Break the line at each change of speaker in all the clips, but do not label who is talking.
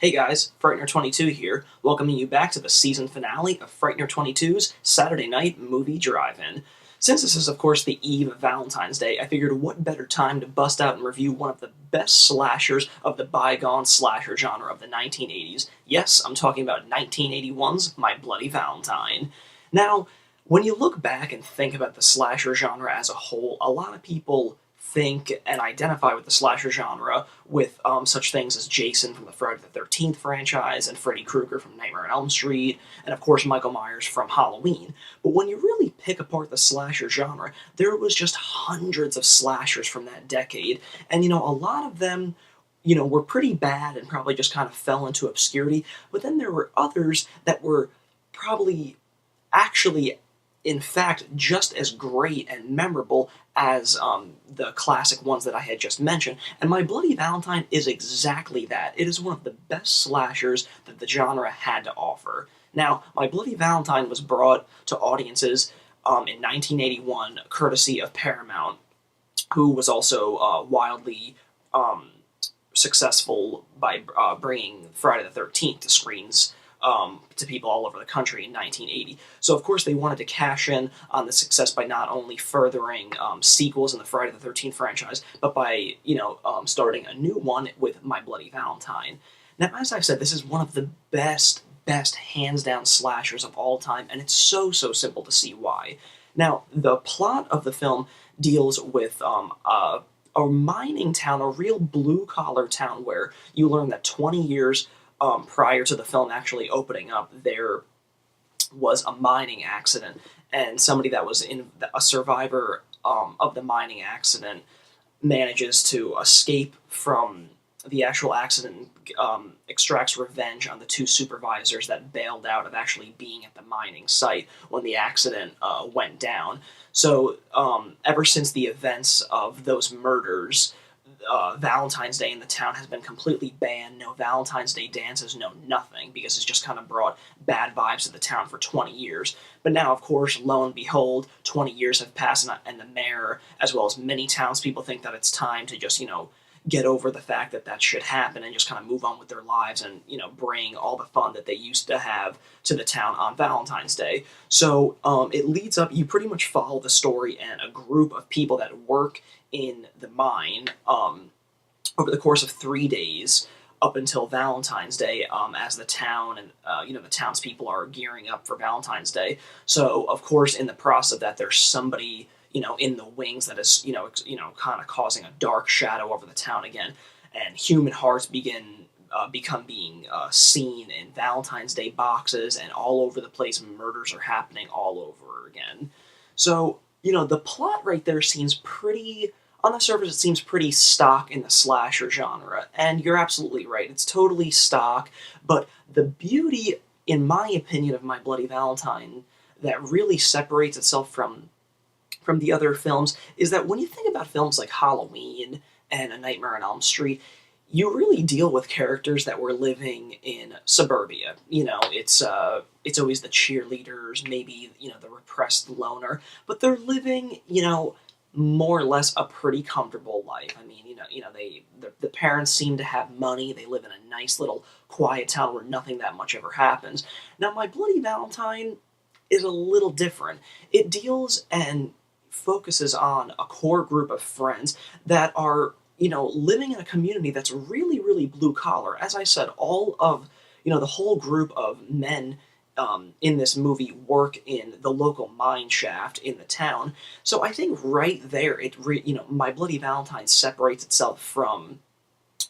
Hey guys, Frightener 22 here, welcoming you back to the season finale of Frightener 22's Saturday Night Movie Drive-In. Since this is, of course, the eve of Valentine's Day, I figured what better time to bust out and review one of the best slashers of the bygone slasher genre of the 1980s. Yes, I'm talking about 1981's My Bloody Valentine. Now, when you look back and think about the slasher genre as a whole, a lot of people think and identify with the slasher genre with such things as Jason from the Friday the 13th franchise and Freddy Krueger from Nightmare on Elm Street and of course Michael Myers from Halloween. But when you really pick apart the slasher genre, there was just hundreds of slashers from that decade, and a lot of them were pretty bad and probably just kind of fell into obscurity, but then there were others that were probably actually in fact just as great and memorable as the classic ones that I had just mentioned, and My Bloody Valentine is exactly that. It is one of the best slashers that the genre had to offer. Now, My Bloody Valentine was brought to audiences in 1981, courtesy of Paramount, who was also wildly successful by bringing Friday the 13th to screens to people all over the country in 1980. So, of course, they wanted to cash in on the success by not only furthering sequels in the Friday the 13th franchise, but by, starting a new one with My Bloody Valentine. Now, as I've said, this is one of the best, hands-down slashers of all time, and it's so simple to see why. Now, the plot of the film deals with a mining town, a real blue-collar town, where you learn that 20 years prior to the film actually opening up, there was a mining accident, and somebody that was a survivor of the mining accident manages to escape from the actual accident, extracts revenge on the two supervisors that bailed out of actually being at the mining site when the accident went down. So ever since the events of those murders, Valentine's Day in the town has been completely banned. No Valentine's Day dances, no nothing, because it's just kind of brought bad vibes to the town for 20 years. But now, of course, lo and behold, 20 years have passed, and the mayor, as well as many townspeople, think that it's time to just, get over the fact that that should happen and just kind of move on with their lives and, bring all the fun that they used to have to the town on Valentine's Day. So it leads up, you pretty much follow the story and a group of people that work in the mine over the course of 3 days up until Valentine's Day, as the town and the townspeople are gearing up for Valentine's Day. So of course, in the process of that, there's somebody in the wings that is kind of causing a dark shadow over the town again, and human hearts become being seen in Valentine's Day boxes, and all over the place murders are happening all over again. So the plot right there seems pretty, on the surface, it seems pretty stock in the slasher genre, and you're absolutely right, it's totally stock, but the beauty, in my opinion, of My Bloody Valentine that really separates itself from the other films is that when you think about films like Halloween and A Nightmare on Elm Street, you really deal with characters that were living in suburbia. It's always the cheerleaders, maybe the repressed loner, but they're living more or less a pretty comfortable life. I mean, the parents seem to have money. They live in a nice little quiet town where nothing that much ever happens. Now, My Bloody Valentine is a little different. It deals and focuses on a core group of friends that are living in a community that's really blue collar. As I said, all of the whole group of men in this movie work in the local mine shaft in the town. So I think right there, My Bloody Valentine separates itself from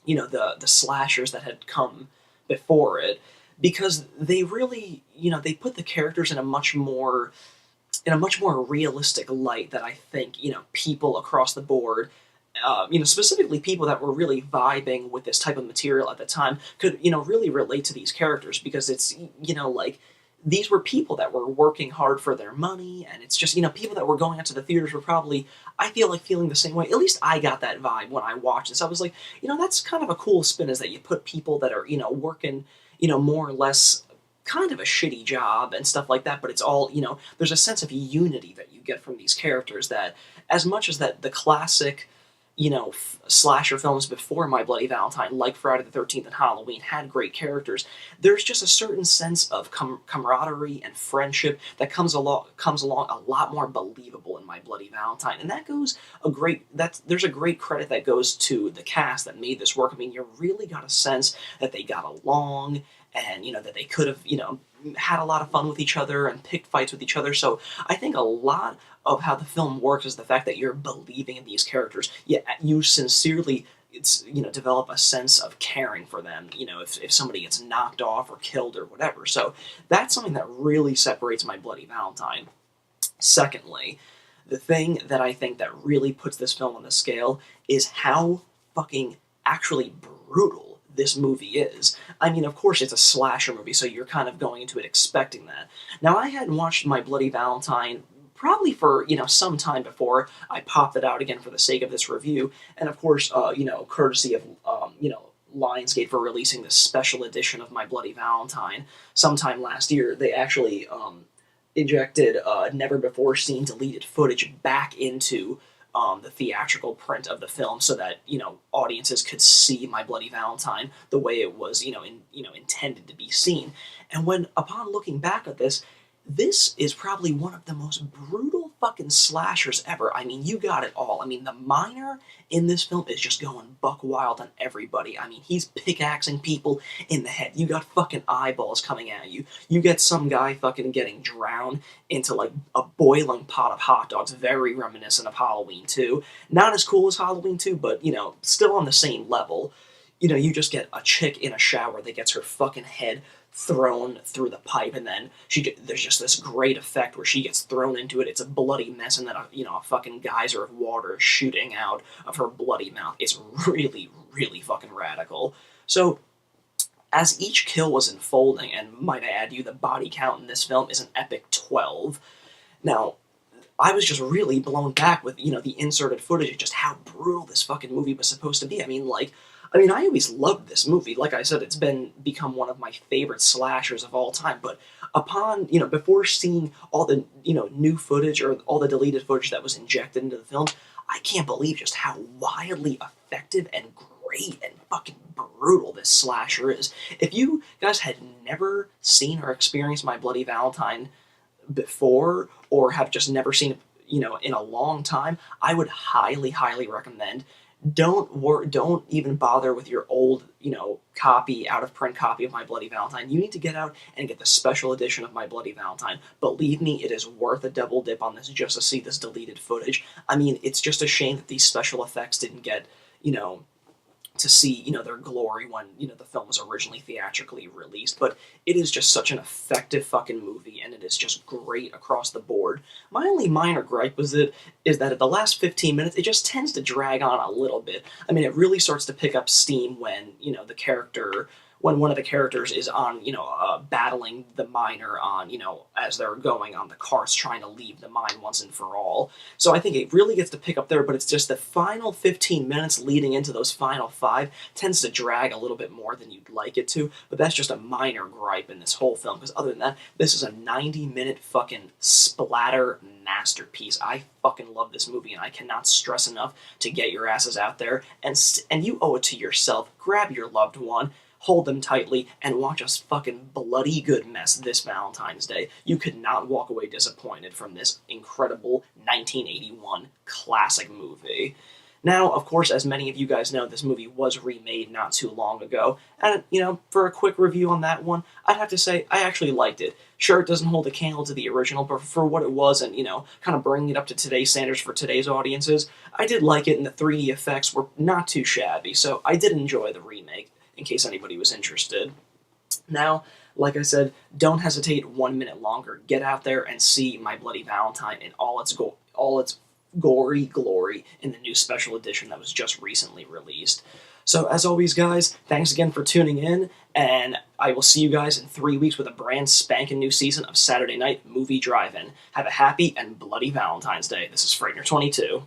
the slashers that had come before it, because they really they put the characters in a much more realistic light that I think people across the board, specifically people that were really vibing with this type of material at the time, could really relate to these characters, because it's like these were people that were working hard for their money, and it's just people that were going out to the theaters were probably, I feel like, feeling the same way. At least I got that vibe when I watched this. I was like, that's kind of a cool spin, is that you put people that are working more or less kind of a shitty job and stuff like that, but it's all, there's a sense of unity that you get from these characters that, as much as that the classic slasher films before My Bloody Valentine, like Friday the 13th and Halloween, had great characters. There's just a certain sense of camaraderie and friendship that comes along a lot more believable in My Bloody Valentine, and there's a great credit that goes to the cast that made this work. I mean, you really got a sense that they got along, and that they could have had a lot of fun with each other and picked fights with each other. So I think a lot of how the film works is the fact that you're believing in these characters. You sincerely develop a sense of caring for them, if somebody gets knocked off or killed or whatever. So that's something that really separates My Bloody Valentine. Secondly, the thing that I think that really puts this film on the scale is how fucking actually brutal this movie is. I mean, of course, it's a slasher movie, so you're kind of going into it expecting that. Now, I hadn't watched My Bloody Valentine probably for, some time before I popped it out again for the sake of this review, and of course, courtesy of, Lionsgate for releasing this special edition of My Bloody Valentine sometime last year. They actually injected never-before-seen deleted footage back into the theatrical print of the film, so that audiences could see My Bloody Valentine the way it was intended to be seen. And upon looking back at this is probably one of the most brutal fucking slashers ever. I mean, you got it all. I mean, the miner in this film is just going buck wild on everybody. I mean, he's pickaxing people in the head. You got fucking eyeballs coming at you. You get some guy fucking getting drowned into, like, a boiling pot of hot dogs, very reminiscent of Halloween 2. Not as cool as Halloween 2, but, still on the same level. You just get a chick in a shower that gets her fucking head thrown through the pipe, and then there's just this great effect where she gets thrown into it. It's a bloody mess, and then a fucking geyser of water is shooting out of her bloody mouth. It's really, really fucking radical. So, as each kill was unfolding, and might I add you, the body count in this film is an epic 12. Now, I was just really blown back with, the inserted footage of just how brutal this fucking movie was supposed to be. I mean, I always loved this movie. Like I said, it's become one of my favorite slashers of all time. But upon, before seeing all the, new footage or all the deleted footage that was injected into the film, I can't believe just how wildly effective and great and fucking brutal this slasher is. If you guys had never seen or experienced My Bloody Valentine before, or have just never seen it, in a long time, I would highly, highly recommend. Don't even bother with your old, out-of-print copy of My Bloody Valentine. You need to get out and get the special edition of My Bloody Valentine. Believe me, it is worth a double dip on this just to see this deleted footage. I mean, it's just a shame that these special effects didn't get, to see, their glory when, the film was originally theatrically released, but it is just such an effective fucking movie, and it is just great across the board. My only minor gripe is that at the last 15 minutes, it just tends to drag on a little bit. I mean, it really starts to pick up steam when, when one of the characters is on, battling the miner on, as they're going on the carts trying to leave the mine once and for all. So I think it really gets to pick up there, but it's just the final 15 minutes leading into those final 5 tends to drag a little bit more than you'd like it to, but that's just a minor gripe in this whole film, because other than that, this is a 90-minute fucking splatter masterpiece. I fucking love this movie, and I cannot stress enough to get your asses out there, and you owe it to yourself. Grab your loved one, hold them tightly, and watch us fucking bloody good mess this Valentine's Day. You could not walk away disappointed from this incredible 1981 classic movie. Now, of course, as many of you guys know, this movie was remade not too long ago, and, for a quick review on that one, I'd have to say I actually liked it. Sure, it doesn't hold a candle to the original, but for what it was and, kind of bringing it up to today's standards for today's audiences, I did like it, and the 3D effects were not too shabby, so I did enjoy the remake, in case anybody was interested. Now, like I said, don't hesitate 1 minute longer. Get out there and see My Bloody Valentine in all its gory glory in the new special edition that was just recently released. So, as always, guys, thanks again for tuning in, and I will see you guys in 3 weeks with a brand spanking new season of Saturday Night Movie Drive-In. Have a happy and bloody Valentine's Day. This is Frightener 22.